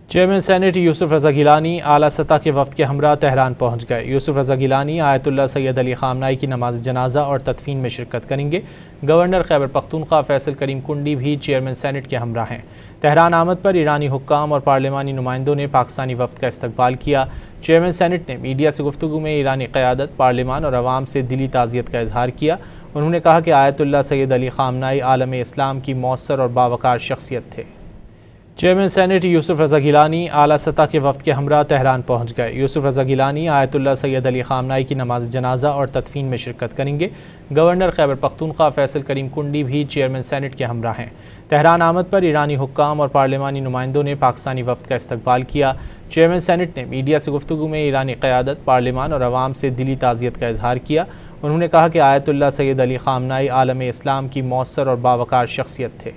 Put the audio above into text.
Chairman senate یوسف رضا گیلانی اعلیٰ سطح کے وفد کے ہمراہ تہران پہنچ گئے۔ یوسف رضا گیلانی آیت اللہ سید علی خامنہئی کی نماز جنازہ اور تدفین میں شرکت کریں گے۔ گورنر خیبر پختونخوا فیصل کریم کنڈی بھی چیئرمین سینٹ کے ہمراہ ہیں۔ تہران آمد پر ایرانی حکام اور پارلیمانی نمائندوں نے پاکستانی وفد کا استقبال کیا۔ چیئرمین سینٹ نے میڈیا سے گفتگو میں ایرانی قیادت، پارلیمان اور عوام سے دلی تعزیت کا اظہار کیا۔ انہوں نے کہا کہ آیت اللہ سید علی خامنہئی عالم اسلام کی مؤثر اور باوقار شخصیت تھے۔ چیئرمین سینٹ یوسف رضا گیلانی اعلیٰ سطح کے وفد کے ہمراہ تہران پہنچ گئے۔ یوسف رضا گیلانی آیت اللہ سید علی خامنہئی کی نماز جنازہ اور تدفین میں شرکت کریں گے۔ گورنر خیبر پختونخوا فیصل کریم کنڈی بھی چیئرمین سینٹ کے ہمراہ ہیں۔ تہران آمد پر ایرانی حکام اور پارلیمانی نمائندوں نے پاکستانی وفد کا استقبال کیا۔ چیئرمین سینٹ نے میڈیا سے گفتگو میں ایرانی قیادت، پارلیمان اور عوام سے دلی تعزیت کا اظہار کیا۔ انہوں نے کہا کہ آیت اللہ سید علی خامنہئی عالم اسلام کی مؤثر اور باوقار شخصیت تھے۔